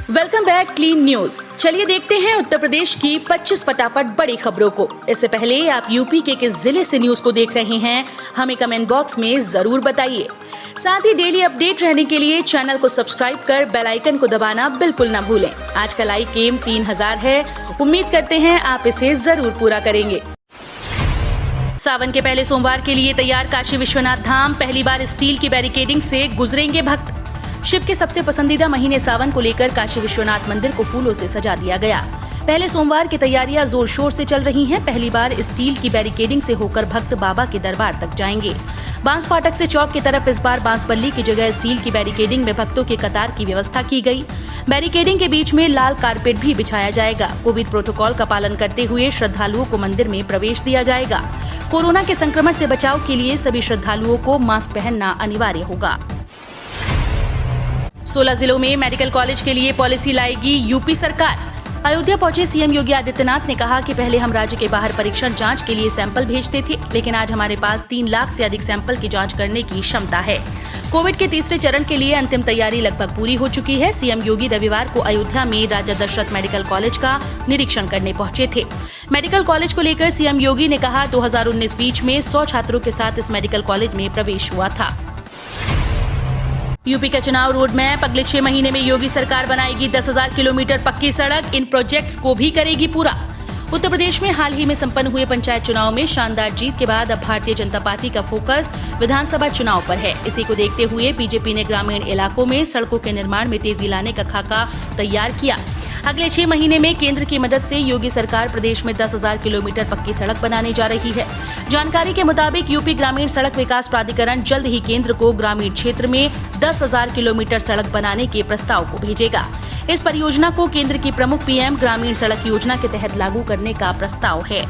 Welcome back clean news. चलिए देखते हैं उत्तर प्रदेश की 25 फटाफट बड़ी खबरों को। इससे पहले आप यूपी के किस जिले से न्यूज को देख रहे हैं, हमें कमेंट बॉक्स में जरूर बताइए। साथ ही डेली अपडेट रहने के लिए चैनल को सब्सक्राइब कर बेल आइकन को दबाना बिल्कुल न भूलें। आज का लाइक एम 3000 है, उम्मीद करते हैं आप इसे जरूर पूरा करेंगे। सावन के पहले सोमवार के लिए तैयार काशी विश्वनाथ धाम, पहली बार स्टील की बैरिकेडिंग से गुजरेंगे भक्त। शिव के सबसे पसंदीदा महीने सावन को लेकर काशी विश्वनाथ मंदिर को फूलों से सजा दिया गया। पहले सोमवार की तैयारियां जोर शोर से चल रही हैं। पहली बार स्टील की बैरिकेडिंग से होकर भक्त बाबा के दरबार तक जाएंगे। बांस फाटक से चौक की तरफ इस बार बांसबल्ली की जगह स्टील की बैरिकेडिंग में भक्तों की कतार की व्यवस्था की गई। बैरिकेडिंग के बीच में लाल कारपेट भी बिछाया जाएगा। कोविड प्रोटोकॉल का पालन करते हुए श्रद्धालुओं को मंदिर में प्रवेश दिया जाएगा। कोरोना के संक्रमण से बचाव के लिए सभी श्रद्धालुओं को मास्क पहनना अनिवार्य होगा। 16 जिलों में मेडिकल कॉलेज के लिए पॉलिसी लाएगी यूपी सरकार। अयोध्या पहुंचे सीएम योगी आदित्यनाथ ने कहा कि पहले हम राज्य के बाहर परीक्षण जांच के लिए सैंपल भेजते थे, लेकिन आज हमारे पास 3 लाख से अधिक सैंपल की जांच करने की क्षमता है। कोविड के तीसरे चरण के लिए अंतिम तैयारी लगभग पूरी हो चुकी है। सीएम योगी रविवार को अयोध्या में राजा दशरथ मेडिकल कॉलेज का निरीक्षण करने पहुंचे थे। मेडिकल कॉलेज को लेकर सीएम योगी ने कहा 2019 बीच में 100 छात्रों के साथ इस मेडिकल कॉलेज में प्रवेश हुआ था। यूपी का चुनाव रोड मैप, अगले 6 महीने में योगी सरकार बनाएगी 10,000 किलोमीटर पक्की सड़क, इन प्रोजेक्ट्स को भी करेगी पूरा। उत्तर प्रदेश में हाल ही में संपन्न हुए पंचायत चुनाव में शानदार जीत के बाद अब भारतीय जनता पार्टी का फोकस विधानसभा चुनाव पर है। इसी को देखते हुए बीजेपी ने ग्रामीण इलाकों में सड़कों के निर्माण में तेजी लाने का खाका तैयार किया। अगले 6 महीने में केंद्र की मदद से योगी सरकार प्रदेश में 10,000 किलोमीटर पक्की सड़क बनाने जा रही है। जानकारी के मुताबिक यूपी ग्रामीण सड़क विकास प्राधिकरण जल्द ही केंद्र को ग्रामीण क्षेत्र में 10,000 किलोमीटर सड़क बनाने के प्रस्ताव को भेजेगा। इस परियोजना को केंद्र की प्रमुख पीएम ग्रामीण सड़क योजना के तहत लागू करने का प्रस्ताव है।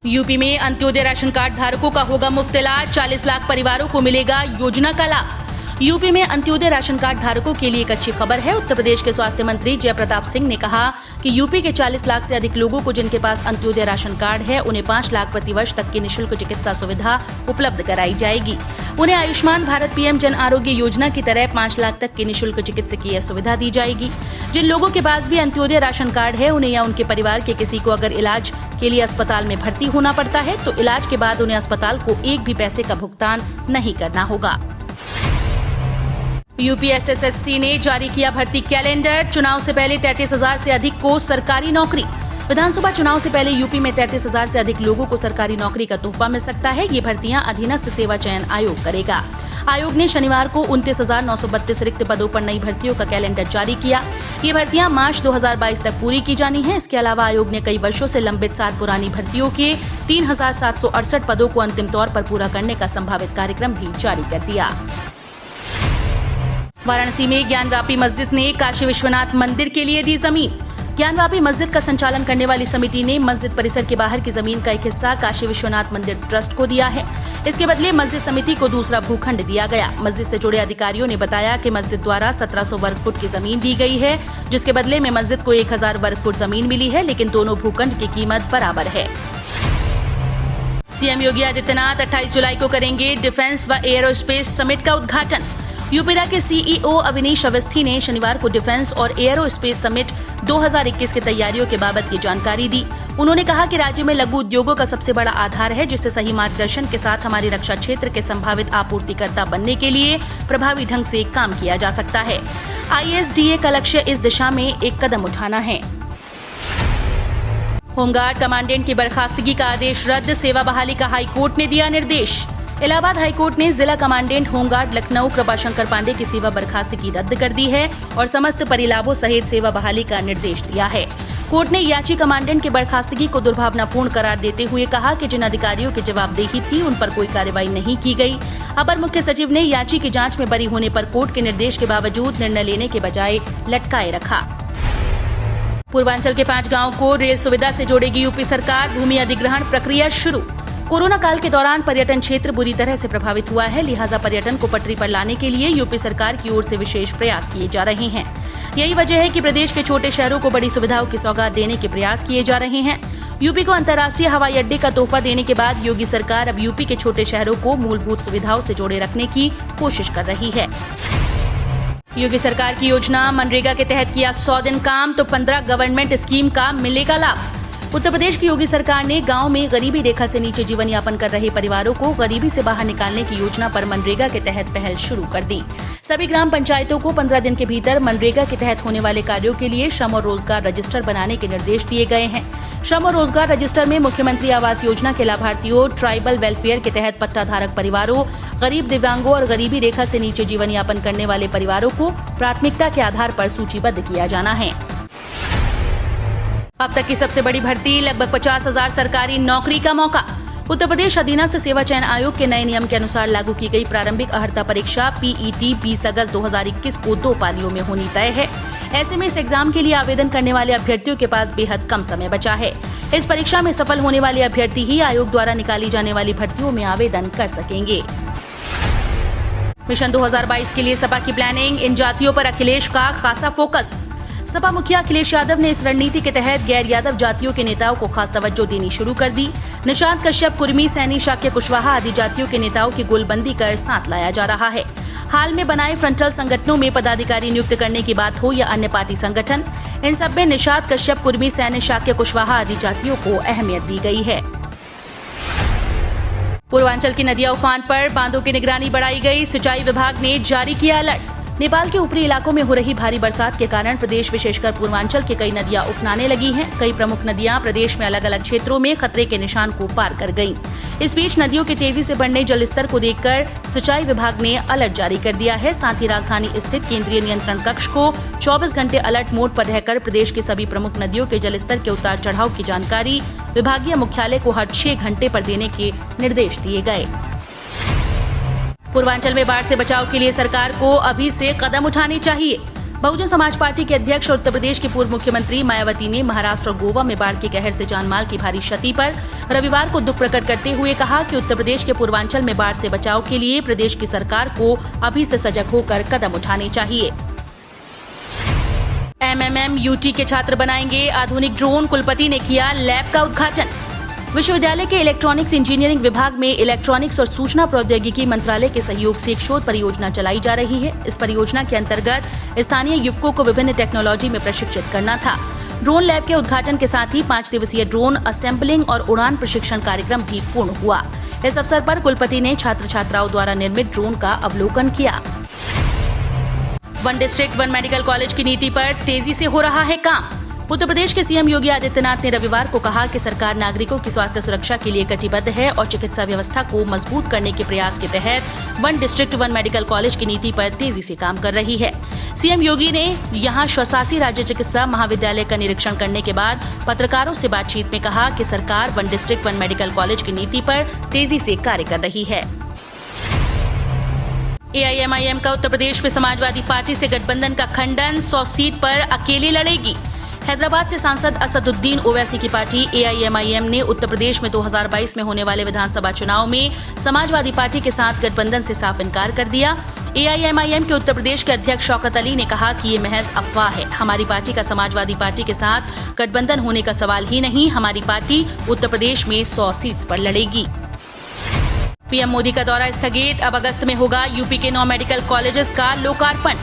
यूपी में अंत्योदय राशन कार्ड धारकों का होगा मुफ्त इलाज, 40 लाख परिवारों को मिलेगा योजना का लाभ। यूपी में अंत्योदय राशन कार्ड धारकों के लिए एक अच्छी खबर है। उत्तर प्रदेश के स्वास्थ्य मंत्री जय प्रताप सिंह ने कहा कि यूपी के 40 लाख से अधिक लोगों को जिनके पास अंत्योदय राशन कार्ड है, उन्हें 5 लाख प्रति वर्ष तक की निःशुल्क चिकित्सा सुविधा उपलब्ध कराई जाएगी। उन्हें आयुष्मान भारत पीएम जन आरोग्य योजना की तरह 5 लाख तक की निःशुल्क चिकित्सकीय सुविधा दी जाएगी। जिन लोगों के पास भी अंत्योदय राशन कार्ड है, उन्हें या उनके परिवार के किसी को अगर इलाज के लिए अस्पताल में भर्ती होना पड़ता है तो इलाज के बाद उन्हें अस्पताल को एक भी पैसे का भुगतान नहीं करना होगा। यूपी एसएससी ने जारी किया भर्ती कैलेंडर, चुनाव से पहले 33,000 से अधिक को सरकारी नौकरी। विधानसभा चुनाव से पहले यूपी में 33,000 से अधिक लोगों को सरकारी नौकरी का तोहफा मिल सकता है। ये भर्तियां अधीनस्थ सेवा चयन आयोग करेगा। आयोग ने शनिवार को 29,932 रिक्त पदों पर नई भर्तियों का कैलेंडर जारी किया। ये भर्तियां मार्च 2022 तक पूरी की जानी है। इसके अलावा आयोग ने कई वर्षों से लंबित 7 पुरानी भर्तियों के 3,768 पदों को अंतिम तौर पर पूरा करने का संभावित कार्यक्रम भी जारी कर दिया। वाराणसी में ज्ञानवापी मस्जिद ने काशी विश्वनाथ मंदिर के लिए दी जमीन। ज्ञानवापी मस्जिद का संचालन करने वाली समिति ने मस्जिद परिसर के बाहर की जमीन का एक हिस्सा काशी विश्वनाथ मंदिर ट्रस्ट को दिया है। इसके बदले मस्जिद समिति को दूसरा भूखंड दिया गया। मस्जिद से जुड़े अधिकारियों ने बताया कि मस्जिद द्वारा 1700 वर्ग फुट की जमीन दी गई है, जिसके बदले में मस्जिद को 1000 वर्ग फुट जमीन मिली है, लेकिन दोनों भूखंड की कीमत बराबर है। सीएम योगी आदित्यनाथ 28 जुलाई को करेंगे डिफेंस व एयरोस्पेस समिट का उद्घाटन। यूपीडा के सीईओ अविनीश अवस्थी ने शनिवार को डिफेंस और एयरोस्पेस समिट 2021 की तैयारियों के बाबत की जानकारी दी। उन्होंने कहा कि राज्य में लघु उद्योगों का सबसे बड़ा आधार है, जिससे सही मार्गदर्शन के साथ हमारे रक्षा क्षेत्र के संभावित आपूर्तिकर्ता बनने के लिए प्रभावी ढंग से काम किया जा सकता है। आईएसडीए का लक्ष्य इस दिशा में एक कदम उठाना है। होमगार्ड कमांडेंट की बर्खास्तगी का आदेश रद्द, सेवा बहाली का हाईकोर्ट ने दिया निर्देश। इलाहाबाद हाईकोर्ट ने जिला कमांडेंट होमगार्ड लखनऊ कृपाशंकर पांडे की सेवा बर्खास्तगी रद्द कर दी है और समस्त परिलाभों सहित सेवा बहाली का निर्देश दिया है। कोर्ट ने याची कमांडेंट की बर्खास्तगी को दुर्भावनापूर्ण करार देते हुए कहा कि जिन अधिकारियों की जवाबदेही थी उन पर कोई कार्रवाई नहीं की गई। अपर मुख्य सचिव ने याची की जांच में बरी होने पर कोर्ट के निर्देश के बावजूद निर्णय लेने के बजाय लटकाए रखा। पूर्वांचल के 5 गाँव को रेल सुविधा से जोड़ेगी यूपी सरकार, भूमि अधिग्रहण प्रक्रिया शुरू। कोरोना काल के दौरान पर्यटन क्षेत्र बुरी तरह से प्रभावित हुआ है, लिहाजा पर्यटन को पटरी पर लाने के लिए यूपी सरकार की ओर से विशेष प्रयास किए जा रहे हैं। यही वजह है कि प्रदेश के छोटे शहरों को बड़ी सुविधाओं की सौगात देने के प्रयास किए जा रहे हैं। यूपी को अंतर्राष्ट्रीय हवाई अड्डे का तोहफा देने के बाद योगी सरकार अब यूपी के छोटे शहरों को मूलभूत सुविधाओं से जोड़े रखने की कोशिश कर रही है। योगी सरकार की योजना, मनरेगा के तहत किया 100 दिन काम तो 15 गवर्नमेंट स्कीम का मिलेगा लाभ। उत्तर प्रदेश की योगी सरकार ने गांव में गरीबी रेखा से नीचे जीवन यापन कर रहे परिवारों को गरीबी से बाहर निकालने की योजना पर मनरेगा के तहत पहल शुरू कर दी। सभी ग्राम पंचायतों को 15 दिन के भीतर मनरेगा के तहत होने वाले कार्यों के लिए श्रम और रोजगार रजिस्टर बनाने के निर्देश दिए गए हैं। श्रम और रोजगार रजिस्टर में मुख्यमंत्री आवास योजना के लाभार्थियों, ट्राइबल वेलफेयर के तहत पट्टाधारक परिवारों, गरीब दिव्यांगों और गरीबी रेखा से नीचे जीवन यापन करने वाले परिवारों को प्राथमिकता के आधार पर सूचीबद्ध किया जाना है। अब तक की सबसे बड़ी भर्ती, लगभग 50,000 सरकारी नौकरी का मौका। उत्तर प्रदेश अधीनस्थ सेवा चयन आयोग के नए नियम के अनुसार लागू की गई प्रारंभिक अर्हता परीक्षा पीईटी 20 अगस्त 2021 को 2 पालियों में होनी तय है। ऐसे में इस एग्जाम के लिए आवेदन करने वाले अभ्यर्थियों के पास बेहद कम समय बचा है। इस परीक्षा में सफल होने वाले अभ्यर्थी ही आयोग द्वारा निकाली जाने वाली भर्तियों में आवेदन कर सकेंगे। मिशन 2022 के लिए सपा की प्लानिंग, इन जातियों पर अखिलेश का खासा फोकस। सपा मुखिया अखिलेश यादव ने इस रणनीति के तहत गैर यादव जातियों के नेताओं को खास तवज्जो देनी शुरू कर दी। निषाद कश्यप, कुर्मी, सैनी, शाक्य कुशवाहा आदि जातियों के नेताओं की गोलबंदी कर साथ लाया जा रहा है। हाल में बनाए फ्रंटल संगठनों में पदाधिकारी नियुक्त करने की बात हो या अन्य पार्टी संगठन, इन सब में निषाद कश्यप, कुर्मी, सैनी, शाक्य कुशवाहा आदि जातियों को अहमियत दी गई है। पूर्वांचल की नदियां उफान पर, बांधों की निगरानी बढ़ाई गई। सिंचाई विभाग ने जारी किया अलर्ट। नेपाल के ऊपरी इलाकों में हो रही भारी बरसात के कारण प्रदेश विशेषकर पूर्वांचल के कई नदियां उफनाने लगी हैं। कई प्रमुख नदियां प्रदेश में अलग अलग क्षेत्रों में खतरे के निशान को पार कर गईं। इस बीच नदियों के तेजी से बढ़ने जलस्तर को देखकर सिंचाई विभाग ने अलर्ट जारी कर दिया है। साथ ही राजधानी स्थित केंद्रीय नियंत्रण कक्ष को 24 घंटे अलर्ट मोड पर रहकर प्रदेश की सभी प्रमुख नदियों के जलस्तर के उतार चढ़ाव की जानकारी विभागीय मुख्यालय को हर 6 घंटे पर देने के निर्देश दिए गए। पूर्वांचल में बाढ़ से बचाव के लिए सरकार को अभी से कदम उठाने चाहिए। बहुजन समाज पार्टी के अध्यक्ष और उत्तर प्रदेश की पूर्व मुख्यमंत्री मायावती ने महाराष्ट्र और गोवा में बाढ़ के कहर से जानमाल की भारी क्षति पर रविवार को दुख प्रकट करते हुए कहा कि उत्तर प्रदेश के पूर्वांचल में बाढ़ से बचाव के लिए प्रदेश की सरकार को अभी से सजग होकर कदम उठाने चाहिए। MMM UT के छात्र बनाएंगे आधुनिक ड्रोन, कुलपति ने किया लैब का उद्घाटन। विश्वविद्यालय के इलेक्ट्रॉनिक्स इंजीनियरिंग विभाग में इलेक्ट्रॉनिक्स और सूचना प्रौद्योगिकी मंत्रालय के सहयोग से एक शोध परियोजना चलाई जा रही है। इस परियोजना के अंतर्गत स्थानीय युवकों को विभिन्न टेक्नोलॉजी में प्रशिक्षित करना था। ड्रोन लैब के उद्घाटन के साथ ही 5 दिवसीय ड्रोन असेंबलिंग और उड़ान प्रशिक्षण कार्यक्रम भी पूर्ण हुआ। इस अवसर पर कुलपति ने छात्र छात्राओं द्वारा निर्मित ड्रोन का अवलोकन किया। One district one medical college की नीति पर तेजी से हो रहा है काम। उत्तर प्रदेश के सीएम योगी आदित्यनाथ ने रविवार को कहा कि सरकार नागरिकों की स्वास्थ्य सुरक्षा के लिए कटिबद्ध है और चिकित्सा व्यवस्था को मजबूत करने के प्रयास के तहत one district one medical college की नीति पर तेजी से काम कर रही है। सीएम योगी ने यहां स्वशासी राज्य चिकित्सा महाविद्यालय का निरीक्षण करने के बाद पत्रकारों से बातचीत में कहा कि सरकार one district one medical college की नीति पर तेजी से कार्य कर रही है। AIMIM का उत्तर प्रदेश में समाजवादी पार्टी से गठबंधन का खंडन, 100 सीट पर अकेले लड़ेगी। हैदराबाद से सांसद असदुद्दीन ओवैसी की पार्टी AIMIM ने उत्तर प्रदेश में 2022 में होने वाले विधानसभा चुनाव में समाजवादी पार्टी के साथ गठबंधन से साफ इनकार कर दिया। AIMIM के उत्तर प्रदेश के अध्यक्ष शौकत अली ने कहा कि ये महज अफवाह है। हमारी पार्टी का समाजवादी पार्टी के साथ गठबंधन होने का सवाल ही नहीं। हमारी पार्टी उत्तर प्रदेश में 100 सीट्स पर लड़ेगी। पीएम मोदी का दौरा स्थगित, अब अगस्त में होगा यूपी के 9 मेडिकल कॉलेजेस का लोकार्पण।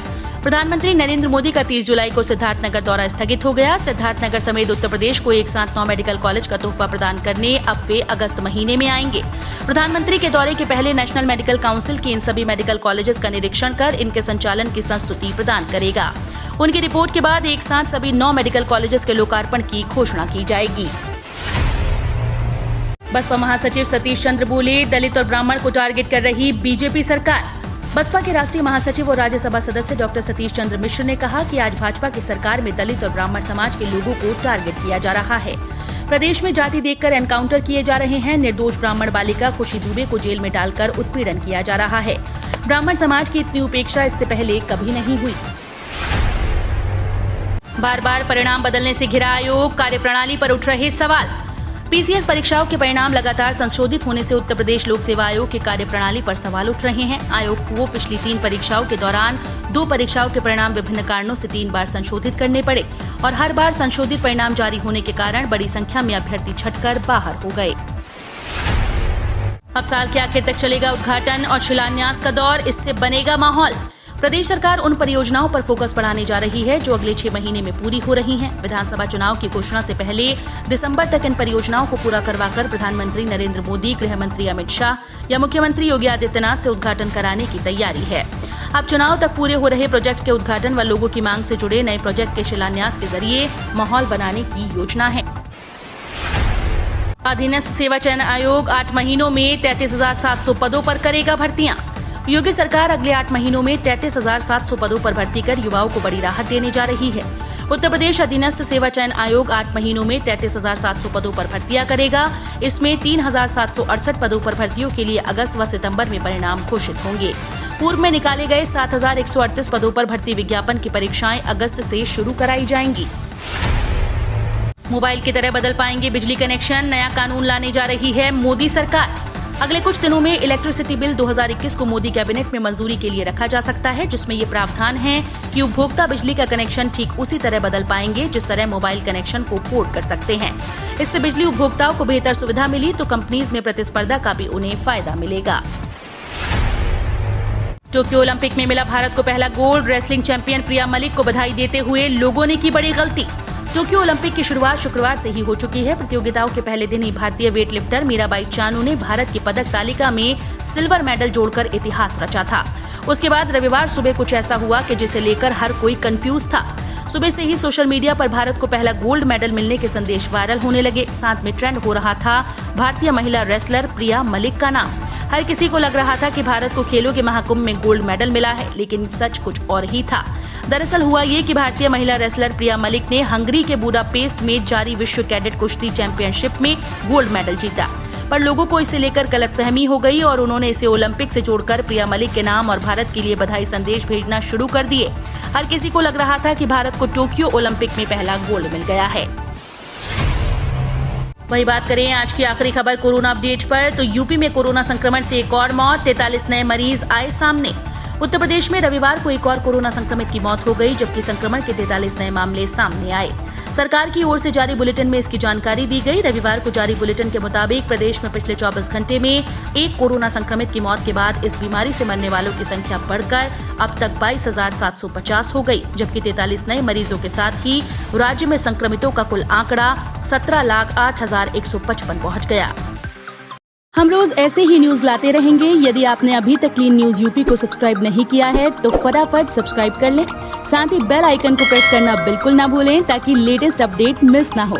प्रधानमंत्री नरेंद्र मोदी का 30 जुलाई को सिद्धार्थनगर दौरा स्थगित हो गया। सिद्धार्थनगर समेत उत्तर प्रदेश को एक साथ 9 मेडिकल कॉलेज का तोहफा प्रदान करने अब वे अगस्त महीने में आएंगे। प्रधानमंत्री के दौरे के पहले नेशनल मेडिकल काउंसिल की इन सभी मेडिकल कॉलेजेस का निरीक्षण कर इनके संचालन की संस्तुति प्रदान करेगा। उनकी रिपोर्ट के बाद एक साथ सभी 9 मेडिकल कॉलेजेस के लोकार्पण की घोषणा की जाएगी। बसपा महासचिव सतीश चंद्र बोले, दलित और ब्राह्मण को टारगेट कर रही बीजेपी सरकार। बसपा के राष्ट्रीय महासचिव और राज्यसभा सदस्य डॉक्टर सतीश चंद्र मिश्र ने कहा कि आज भाजपा की सरकार में दलित और ब्राह्मण समाज के लोगों को टारगेट किया जा रहा है। प्रदेश में जाति देखकर एनकाउंटर किए जा रहे हैं। निर्दोष ब्राह्मण बालिका खुशी दुबे को जेल में डालकर उत्पीड़न किया जा रहा है। ब्राह्मण समाज की इतनी उपेक्षा इससे पहले कभी नहीं हुई। बार बार परिणाम बदलने से घिरा आयोग, कार्यप्रणाली पर उठ रहे सवाल। पीसीएस परीक्षाओं के परिणाम लगातार संशोधित होने से उत्तर प्रदेश लोक सेवा आयोग की कार्यप्रणाली पर सवाल उठ रहे हैं। आयोग को पिछली 3 परीक्षाओं के दौरान 2 परीक्षाओं के परिणाम विभिन्न कारणों से 3 बार संशोधित करने पड़े और हर बार संशोधित परिणाम जारी होने के कारण बड़ी संख्या में अभ्यर्थी छटकर बाहर हो गए। अब साल के आखिर तक चलेगा उद्घाटन और शिलान्यास का दौर, इससे बनेगा माहौल। प्रदेश सरकार उन परियोजनाओं पर फोकस बढ़ाने जा रही है जो अगले 6 महीने में पूरी हो रही हैं। विधानसभा चुनाव की घोषणा से पहले दिसंबर तक इन परियोजनाओं को पूरा करवाकर प्रधानमंत्री नरेंद्र मोदी, गृह मंत्री अमित शाह या मुख्यमंत्री योगी आदित्यनाथ से उद्घाटन कराने की तैयारी है। अब चुनाव तक पूरे हो रहे प्रोजेक्ट के उद्घाटन व लोगों की मांग से जुड़े नए प्रोजेक्ट के शिलान्यास के जरिए माहौल बनाने की योजना है। अधीनस्थ सेवा चयन आयोग 8 महीनों में 33,700 पदों पर करेगा भर्तियां। योगी सरकार अगले 8 महीनों में 33,700 पदों पर भर्ती कर युवाओं को बड़ी राहत देने जा रही है। उत्तर प्रदेश अधीनस्थ सेवा चयन आयोग 8 महीनों में 33,700 पदों पर भर्तियां करेगा। इसमें 3,768 पदों पर भर्तियों के लिए अगस्त व सितंबर में परिणाम घोषित होंगे। पूर्व में निकाले गए 7,138 पदों पर भर्ती विज्ञापन की परीक्षाएं अगस्त से शुरू कराई जाएंगी। मोबाइल की तरह बदल पाएंगे बिजली कनेक्शन, नया कानून लाने जा रही है मोदी सरकार। अगले कुछ दिनों में इलेक्ट्रिसिटी बिल 2021 को मोदी कैबिनेट में मंजूरी के लिए रखा जा सकता है, जिसमें ये प्रावधान है कि उपभोक्ता बिजली का कनेक्शन ठीक उसी तरह बदल पाएंगे जिस तरह मोबाइल कनेक्शन को पोर्ट कर सकते हैं। इससे बिजली उपभोक्ताओं को बेहतर सुविधा मिली तो कंपनीज में प्रतिस्पर्धा का भी उन्हें फायदा मिलेगा। टोक्यो ओलंपिक में मिला भारत को पहला गोल्ड। रेसलिंग चैंपियन प्रिया मलिक को बधाई देते हुए लोगों ने की बड़ी गलती। टोक्यो ओलंपिक की शुरुआत शुक्रवार से ही हो चुकी है। प्रतियोगिताओं के पहले दिन ही भारतीय वेट लिफ्टर मीराबाई चानू ने भारत की पदक तालिका में सिल्वर मेडल जोड़कर इतिहास रचा था। उसके बाद रविवार सुबह कुछ ऐसा हुआ कि जिसे लेकर हर कोई कंफ्यूज था। सुबह से ही सोशल मीडिया पर भारत को पहला गोल्ड मेडल मिलने के संदेश वायरल होने लगे। साथ में ट्रेंड हो रहा था भारतीय महिला रेसलर प्रिया मलिक का नाम। हर किसी को लग रहा था कि भारत को खेलों के महाकुंभ में गोल्ड मेडल मिला है, लेकिन सच कुछ और ही था। दरअसल हुआ ये कि भारतीय महिला रेसलर प्रिया मलिक ने हंगरी के बुडापेस्ट में जारी विश्व कैडेट कुश्ती चैंपियनशिप में गोल्ड मेडल जीता। पर लोगों को इसे लेकर गलतफहमी हो गई और उन्होंने इसे ओलंपिक से जोड़कर प्रिया मलिक के नाम और भारत के लिए बधाई संदेश भेजना शुरू कर दिए। हर किसी को लग रहा था कि भारत को टोक्यो ओलंपिक में पहला गोल्ड मिल गया है। वही बात करें आज की आखिरी खबर कोरोना अपडेट पर, तो यूपी में कोरोना संक्रमण से एक और मौत, 43 नए मरीज आए सामने। उत्तर प्रदेश में रविवार को एक और कोरोना संक्रमित की मौत हो गई, जबकि संक्रमण के 43 नए मामले सामने आए। सरकार की ओर से जारी बुलेटिन में इसकी जानकारी दी गई। रविवार को जारी बुलेटिन के मुताबिक प्रदेश में पिछले 24 घंटे में एक कोरोना संक्रमित की मौत के बाद इस बीमारी से मरने वालों की संख्या बढ़कर अब तक 22,750 हो गई, जबकि 43 नए मरीजों के साथ ही राज्य में संक्रमितों का कुल आंकड़ा 17,08,155 पहुंच गया। हम रोज ऐसे ही न्यूज लाते रहेंगे। यदि आपने अभी तक क्लीन न्यूज यूपी को सब्सक्राइब नहीं किया है तो फटाफट सब्सक्राइब कर लें। साथ ही बेल आइकन को प्रेस करना बिल्कुल ना भूलें ताकि लेटेस्ट अपडेट मिस ना हो।